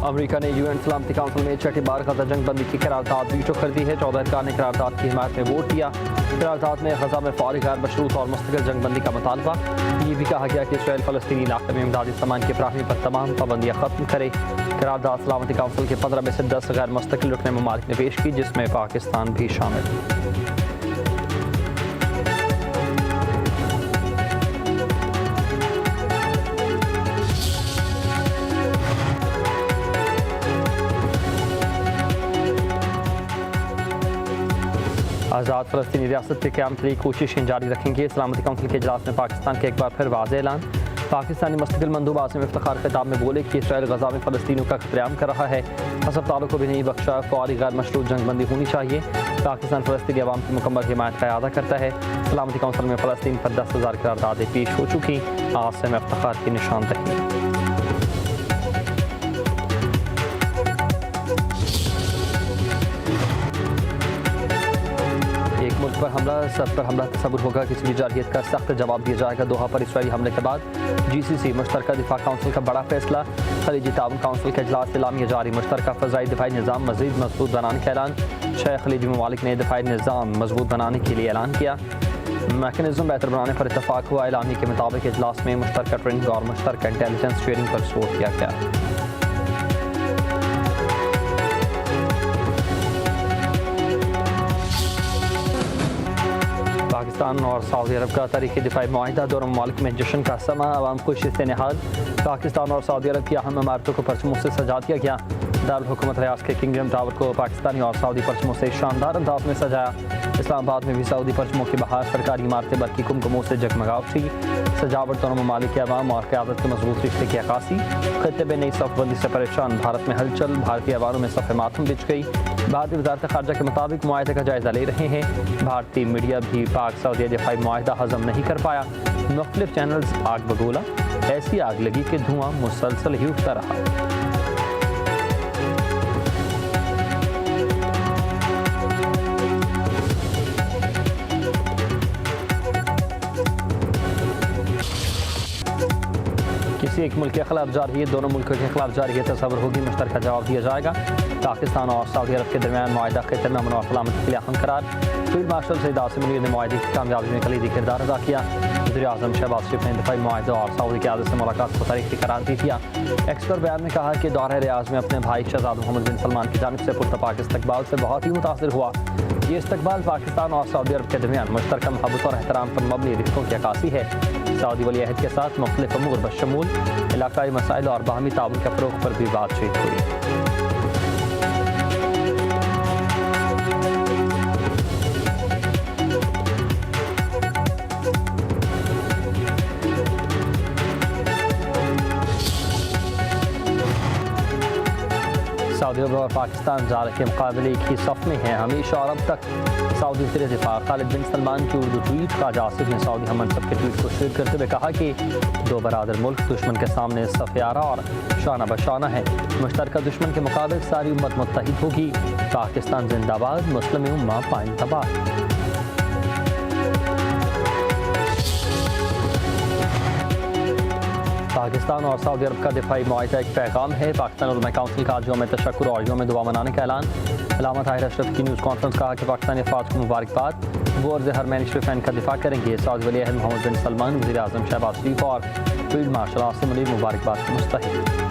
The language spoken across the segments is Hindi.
अमेरिका ने यूएन सलामती काउंसिल में छठी बार गजा जंग बंदी की करारदाद वीटो कर दी है। 14 अरकान ने करारदाद की हिमायत में वोट दिया। करारदाद में गजा में फौरी गैर मशरूत और मुस्तकिल जंग बंदी का मुतालबा। ये भी कहा गया कि इसराइल फ़लस्तीनी इलाके में इमदादी सामान की फराहमी पर तमाम पाबंदियाँ खत्म करे। करारदाद सलामती काउंसिल के 15 में से 10 गैर मुस्तकिल रुकने ममालिक ने पेश की, जिसमें पाकिस्तान भी शामिल। आज़ाद फ़लस्तीनी रियासत के क़याम के लिए कोशिशें जारी रखेंगे। सलामती काउंसिल के इजलास में पाकिस्तान के एक बार फिर वाज़ेह ऐलान। पाकिस्तानी मुस्तकिल मंदूब आसिम इफ्तिखार खिताब में बोले कि इसराइल गजा में फ़लस्तीनियों का क़त्लेआम कर रहा है, हस्पतालों को भी नहीं बख्शा, फौरी गैर मशरूत जंग बंदी होनी चाहिए। पाकिस्तान फ़लस्तीनी अवाम की मुकम्मल हिमायत का इरादा करता है। सलामती काउंसिल में फ़लस्तीन पर 10,000 करारदादें पेश हो चुकी। आसिम इफ्तिखार की निशानदही। मुल्क पर हमला, सब पर हमला तस्वुर होगा। किसी भी जारहियत का सख्त जवाब दिया जाएगा। दोहा पर इसराइली हमले के बाद GCC मुश्तरका दिफा काउंसिल का बड़ा फैसला। खलीजी ताउन काउंसिल के इजलास से लामिया जारी। मुश्तरका फ़ज़ाई दिफाई निज़ाम मज़ीद मजबूत बनाने का ऐलान। 6 खलीजी ममालिक ने दिफाई निज़ाम मजबूत बनाने के लिए ऐलान किया। मैकेनिज़्म बेहतर बनाने पर इत्तफाक हुआ। ऐलामी के मुताबिक इजलास में मुश्तरका ट्रेनिंग और मुश्तरका इंटेलिजेंस शेयरिंग पर जोर दिया गया। पाकिस्तान और सऊदी अरब का तारीखी दिफाई मुआहिदा, दोनों ममालिक में जश्न का समा, आवाम को शिस्त निहाल। पाकिस्तान और सऊदी अरब की अहम इमारतों को परचमों से सजा दिया गया। दारुल हुकूमत रियाज के किंगडम टावर को पाकिस्तानी और सऊदी परचमों से शानदार अंदाज में सजाया। इस्लामाबाद में भी सऊदी परचमों की बहार, सरकारी इमारतें बरकी कुमकुमों से जगमगा उठी। सजावट दोनों ममालिक के अवाम और क़यादत के मजबूत रिश्ते की अक्कासी। खत्ते में नई सफ़बंदी से परेशान भारत में हलचल, भारतीय अवानों में सफ़े मातम बिछ गई। भारतीय वज़ारत ख़ारजा के मुताबिक मुआहिदे का जायज़ा ले रहे हैं। भारतीय मीडिया भी पाक सऊदी दिफाई मुआहिदा हज़म नहीं कर पाया। मुख्तलिफ चैनल्स आग बगोला, ऐसी आग लगी कि धुआं मुसलसल ही उठता रहा। किसी एक मुल्क के खिलाफ जारी है, दोनों मुल्कों के खिलाफ जारी है तस्वर होगी। मुश्तरका जवाब दिया जाएगा। पाकिस्तान और सऊदी अरब के दरमियान मुआहिदा खित्ते में अमन और सलामती के लिए अहम करार। फील्ड मार्शल सईद आसिम मुनीर ने मुआहिदे की कामयाबी में कलीदी किरदार अदा किया। वज़ीर-ए-आज़म शहबाज शरीफ ने दिफाई मुआहिदा और सऊदी क़यादत से मुलाकात को तारीखी करार दे दिया। एक्सपर्ट बयान में कहा कि दौरे रियाज में अपने भाई शहज़ाद मोहम्मद बिन सलमान की जानिब से पुरतपाक इस्तकबाल से बहुत ही मुतासिर हुआ। ये इस्तकबाल पाकिस्तान और सऊदी अरब के दरमियान मुश्तरका मोहब्बत और एहतराम पर मबनी रिश्तों की अक्कासी है। सऊदी वली अहद के साथ मुख्तलिफ अमूर बशमूल इलाकाई मसाइल और बाहमी ताउन के फ़रोग़ पर भी बातचीत हुई। सऊदी अरब और पाकिस्तान ज़ार के मुकाबले एक ही सफ़ में हैं हमेशा और अब तक। सऊदी वज़ीर दिफा खालिद बिन सलमान की उर्दू ट्वीट का जासिफ ने सऊदी हम मनसब के ट्वीट को शेयर करते हुए कहा कि दो बरादर मुल्क दुश्मन के सामने सफ़यारा और शाना बशाना है। मुश्तरका दुश्मन के मुकाबले सारी उम्मत मुत्तहिद होगी। पाकिस्तान जिंदाबाद, मुस्लिम उम्मा पाइंदाबाद। पाकिस्तान और सऊदी अरब का दिफाई मुआहिदा एक पैगाम है। पाकिस्तान उलमा काउंसिल का आज यौम तशक्कुर और यौम दुआ मनाने का ऐलान। अल्लामा ताहिर अशरफ की न्यूज़ कॉन्फ्रेंस कहा कि पाकिस्तानी अफवाज को मुबारकबाद, वो अर्ज़ हरमैन शरीफैन का दिफा करेंगे। सऊदी वली अहद मोहम्मद बिन सलमान, वज़ीर-ए-आज़म शहबाज शरीफ और फील्ड मार्शल आसिम मुनीर मुबारकबाद के मुस्तहिक़।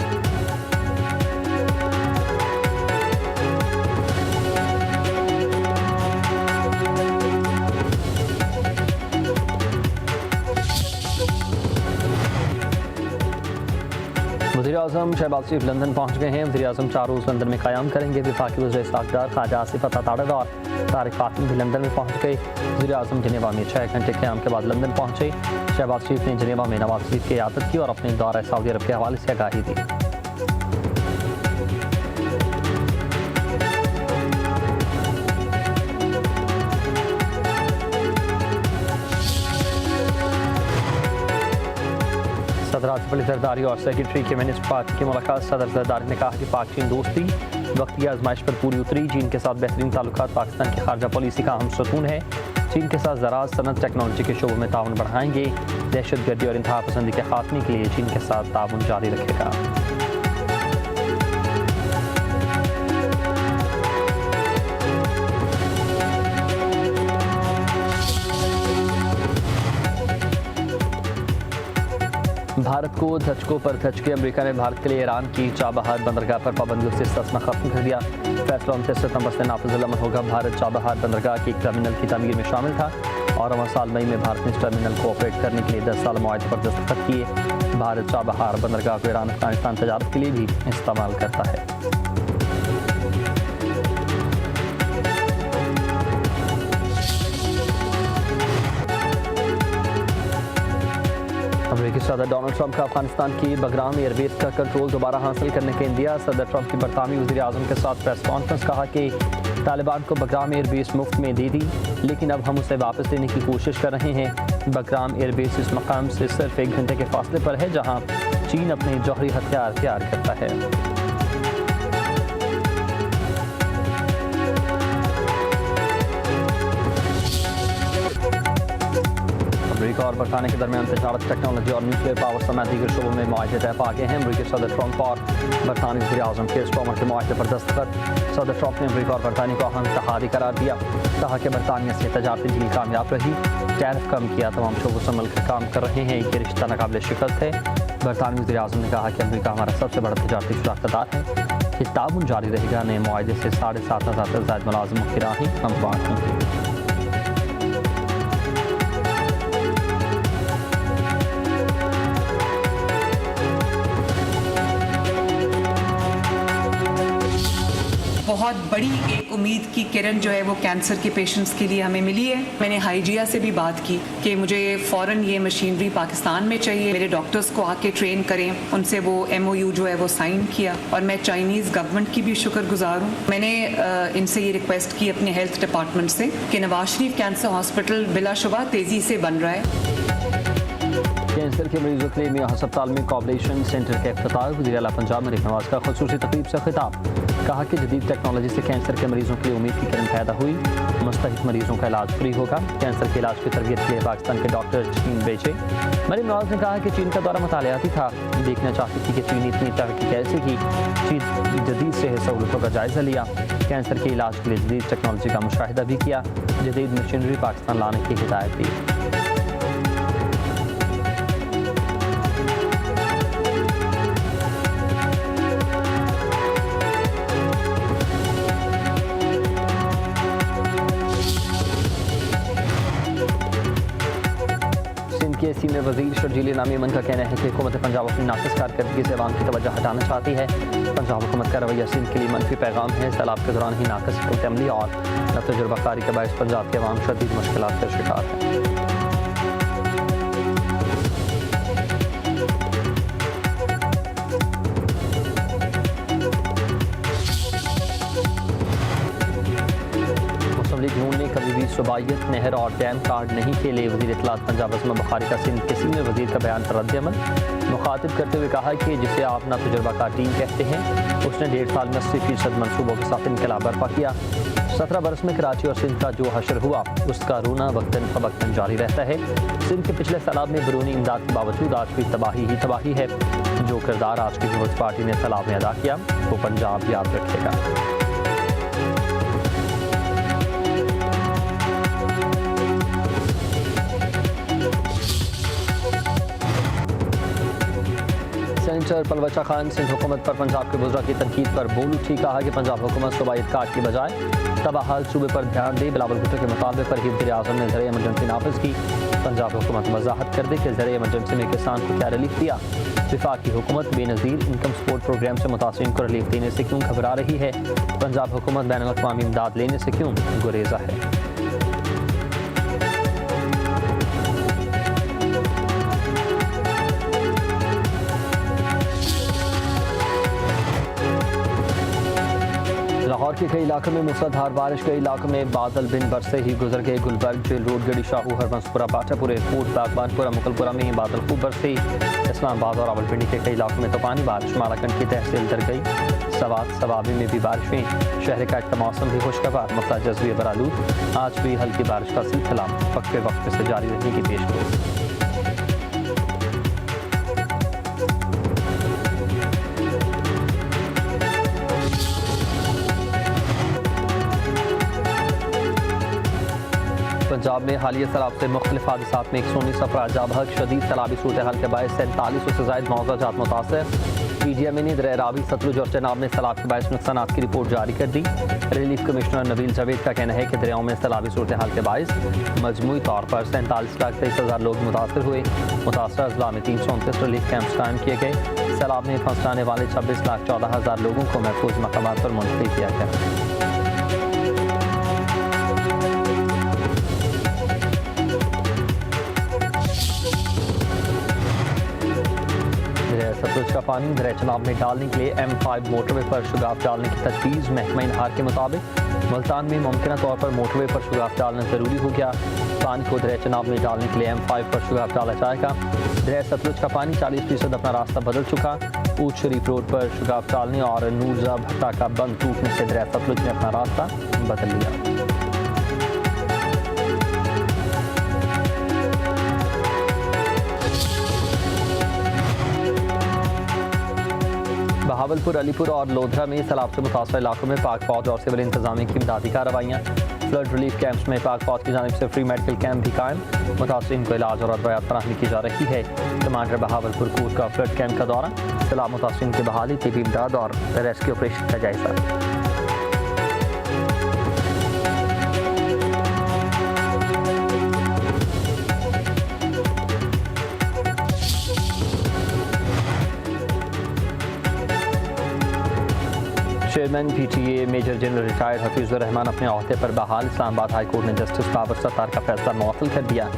वज़ीर-ए-आज़म शहबाज शरीफ लंदन पहुँच गए हैं। वज़ीर-ए-आज़म 4 रोज़ लंदन में क़याम करेंगे। वफाकी वज़ीर साख्तार ख्वाजा आसिफ अता और तारिक फ़ातिमी भी लंदन में पहुँच गए। वज़ीर-ए-आज़म जिनेवा में 6 घंटे क़याम के बाद लंदन पहुँचे। शहबाज शरीफ ने जिनेवा में नवाज़ शरीफ की क़यादत की और अपने दौरे सऊदी अरब के हवाले से आगाही दी। सदर आसिफ अली जरदारी और सेक्रेटरी के मिनिस्टर पार्टी की मुलाकात। सदर जरदारी ने कहा कि पाक चीन दोस्ती वक्ती आजमाइश पर पूरी उतरी। चीन के साथ बेहतरीन ताल्लुकात पाकिस्तान की खारजा पॉलिसी का अहम सतून है। चीन के साथ ज़राअत, सनत, टेक्नोलॉजी के शोबों में ताउन बढ़ाएंगे। दहशतगर्दी और इंतहा पसंदी के खात्मे के लिए चीन के साथ ताउन जारी रखेगा। भारत को धचकों पर धचके। अमेरिका ने भारत के लिए ईरान की चाबहार बंदरगाह पर पाबंदियों से इस्तेमाल खत्म कर दिया। फैसला 29 सितंबर से नाफिज़ अमल होगा। भारत चाबहार बंदरगाह के एक टर्मिनल की तमीर में शामिल था और रवां साल मई में भारत ने इस टर्मिनल को ऑपरेट करने के लिए 10 साल मुआहदे पर दस्तखत किए। भारत चाबहार बंदरगाह को ईरान अफगानिस्तान तजारत के लिए भी इस्तेमाल करता है। अमेरिकी सदर डोनाल्ड ट्रंप का अफगानिस्तान की बगराम एयरबेस का कंट्रोल दोबारा हासिल करने के इंदिया। सदर ट्रंप की बरतानवी वज़ीर आज़म के साथ प्रेस कॉन्फ्रेंस। कहा कि तालिबान को बगराम एयरबेस मुफ्त में दे दी, लेकिन अब हम उसे वापस लेने की कोशिश कर रहे हैं। बगराम एयरबेस इस मकाम से सिर्फ 1 घंटे के फासले पर है जहाँ चीन अपने जौहरी हथियार तैयार करता है। अमेरिका और बरतानिया के दरमियान तजारत, टेक्नोलॉजी और न्यूक्लियर पावर समेत दीगर शोबों में मुआहदे तय पा गए हैं। अमेरिकी सदर ट्रंप और बरतानी वज़ीर आज़म के स्टॉमर के मुआहदे पर दस्तखत। सदर ट्रंप ने अमेरिका और बरतानिया को अहम तहादी करार दिया। कहा कि बरतानिया से तजारती डील कामयाब रही, टैरिफ कम किया, तमाम शोबों से मिलकर काम कर रहे हैं। ये रिश्ता नाकाबिल शिकस्त है। बरतानी वज़ीर आज़म ने कहा कि अमेरिका हमारा सबसे बड़ा तजारती शराकतदार है। ये ताउन जारी रहेगा। नए मुआहदे से 7,500 से ज़ायद मुलाज़िमों की राहें हमवार होंगी। बहुत बड़ी एक उम्मीद की किरण जो है वो कैंसर के पेशेंट्स के लिए हमें मिली है। मैंने हाइजिया से भी बात की कि मुझे फ़ौरन ये मशीनरी पाकिस्तान में चाहिए, मेरे डॉक्टर्स को आके ट्रेन करें। उनसे वो MOU जो है वो साइन किया और मैं चाइनीज़ गवर्नमेंट की भी शुक्रगुजार हूँ। मैंने इनसे ये रिक्वेस्ट की अपने हेल्थ डिपार्टमेंट से कि नवाज शरीफ कैंसर हॉस्पिटल बिलाशुबा तेज़ी से बन रहा है। कैंसर के मरीजों के लिए मियां अस्पताल में कॉबलेशन सेंटर का इफ्तिताह। वज़ीर आला पंजाब मरीम नवाज का खुसूसी तकरीब से खिताब। कहा कि जदीद टेक्नोलॉजी से कैंसर के मरीजों के लिए उम्मीद की किरण पैदा हुई। मुस्तहिक मरीजों का इलाज फ्री होगा। कैंसर के इलाज की तरबियत के लिए पाकिस्तान के डॉक्टर चीन भेजे। मरीम नवाज ने कहा कि चीन का दौरा मुतालियाती था, देखना चाहती थी कि चीन इतनी तरक्की कैसे की। चीन जदीद सेहत सहूलतों का जायजा लिया। कैंसर के इलाज के लिए जदीद टेक्नोलॉजी का मुशाहिदा भी किया। जदीद मशीनरी पाकिस्तान लाने की हिदायत दी। KC में वज़ीर शर्जील नामी अमन का कहना है कि हुकूमत पंजाब अपनी नाक़िस कारकर्दगी से अवाम की तवज्जो हटाना चाहती है। पंजाब हुकूमत का रवैया सिंध के लिए मनफी पैगाम है। सैलाब के दौरान ही नाक़िस हुकूमत अमली और तजुर्बाकारी के बायस पंजाब के अवाम शदीद मुश्किलात का शिकार है। नून ने कभी भी सुबाइयत, नहर और डैम कार्ड नहीं खेले। वज़ीर इत्तलात पंजाब अज़म बुखारी का सिंध KC में वज़ीर का बयान पर रद्द-ए-अमल। मुखातिब करते हुए कहा कि जिसे आप ना तजुर्बाकार टीम कहते हैं, उसने 1.5 साल में 80% मनसूबों के साथ इनकलाब बर्पा किया। 17 बरस में कराची और सिंध का जो हशर हुआ, उसका रोना वक्तन फवक्तन जारी रहता है। सिंध के पिछले सैलाब में बैरूनी इमदाद के बावजूद आज भी तबाही ही तबाही है। जो किरदार आज की पीपल्स पार्टी ने सैलाब में अदा किया, वो पंजाब याद रखेगा। सेनेटर पलवचा खान सिंध हुकूमत पर पंजाब के वज़रा की तनकीद पर बोल उठी। कहा कि पंजाब हुकूमत सूबाइत कार्ड की बजाय तबाहाल सूबे पर ध्यान दे। बिलावल भुट्टो के मुतालबे पर ही वज़ीर आज़म ने ज़रिए इमरजेंसी नाफिज की। पंजाब हुकूमत वजाहत कर दे कि ज़रिए इमरजेंसी में किसान को क्या रिलीफ दिया। वफाकी हुकूमत बेनज़ीर इनकम सपोर्ट प्रोग्राम से मुतासिरीन को रिलीफ देने से क्यों घबरा रही है। पंजाब हुकूमत बैनुल अक़वामी इमदाद लेने से क्यों गुरेज़ा है। लाहौर के कई इलाकों में मूसलाधार बारिश, कई इलाकों में बादल बिन बरसे ही गुजर गए। गुलबर्ग, जेल रोड, गढ़ी शाहू, हरबंसपुरा, पाटापुर, एयरपोर्ट, बागबानपुरा, मुगलपुरा में बादल खूब बरसे। इस्लामाबाद और रावलपिंडी के कई इलाकों में तूफानी बारिश। मालाकंड की तहसील दर गई। सवात सवाबी में भी बारिशें। शहर का एक मौसम भी खुशगवार, मसला जज्बी बरालूद। आज भी हल्की बारिश का सिलसिला वक्फे वक्फे से जारी रहने की पेशगोई। पंजाब में हालिया सैलाब से मुख्तलिफ हादसात में 119 अफराद जाँ बहक। शदीद सैलाबी सूरत हाल के बायस 47 से जायद मौज़ा जात मुतासर। PGMA ने दरिया रावी, सतलुज और चनाब में सैलाब के बायस नुकसान की रिपोर्ट जारी कर दी। रिलीफ कमिश्नर नबील जावेद का कहना है कि दरियाओं में सैलाबी सूरत हाल के बायस मजमूई तौर पर 47,23,000 लोग मुतासर हुए। मुतासर अजला में 329 रिलीफ कैंप्स कायम किए गए। सैलाब में फंस जाने वाले 26,14,000 लोगों को महफूज मकामात पर मुंतकिल किया गया। सतलुज का पानी दरिया चनाब में डालने के लिए M5 मोटरवे पर शुगाफ डालने की तजवीज़। महकमा इनहार के मुताबिक मुल्तान में मुमकिन तौर पर मोटरवे पर शुगाफ डालना ज़रूरी हो गया। पानी को दरिया चनाब में डालने के लिए M5 पर शुगाफ डाला जाएगा। दरिया सतलुज का पानी 40% अपना रास्ता बदल चुका। ऊट शरीफ रोड पर शुगाफ डालने और नूरजा भट्टा का बंद टूटने से दरिया सतलुज ने अपना रास्ता बदल लिया। बहावलपुर, अलीपुर और लोधरा में सैलाब से मुतासर इलाकों में पाक फौज और सिविल इंतजामिया की इमदादी कार्रवाइयाँ। फ्लड रिलीफ कैंप्स में पाक फौज की जानिब से फ्री मेडिकल कैंप भी कायम। मुतासरीन को इलाज और अदवायात फराहमी की जा रही है। कमांडर बहावलपुर कोच का फ्लड कैंप का दौरा। सैलाब मुतासरीन की बहाली, तिबी इमदाद और रेस्क्यू ऑपरेशन का जायजा। Chairman PTA major general retired Hafeezur Rahman अपने अहदे पर बहाल। इस्लामाबाद हाई कोर्ट ने जस्टिस बाबर सत्तार का फैसला मुअत्तल कर दिया।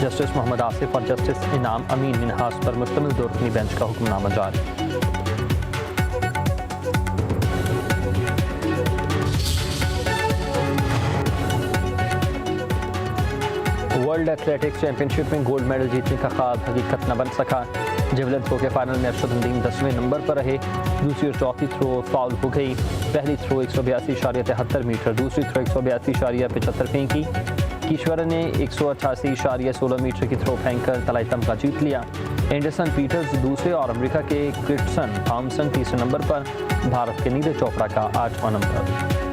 जस्टिस मोहम्मद आसिफ और जस्टिस इनाम अमीन मिनहास पर मुश्तमिल दो रुकनी बेंच का हुक्मनामा जारी। वर्ल्ड एथलेटिक्स चैंपियनशिप में गोल्ड मेडल जीतने का ख्वाब हकीकत न बन सका। जेवलिन थ्रो के फाइनल में अरशदुद्दीन 10वें नंबर पर रहे। दूसरी और चौथी थ्रो फाउल हो गई। पहली थ्रो 182.73 मीटर, दूसरी थ्रो 182.75 फेंकी। कीश्वर ने 188.16 मीटर की थ्रो फेंककर तलाई तमगा जीत लिया। एंडरसन पीटर्स दूसरे और अमेरिका के क्रिस्टन थॉमसन तीसरे नंबर पर। भारत के नीरज चोपड़ा का 8वां नंबर।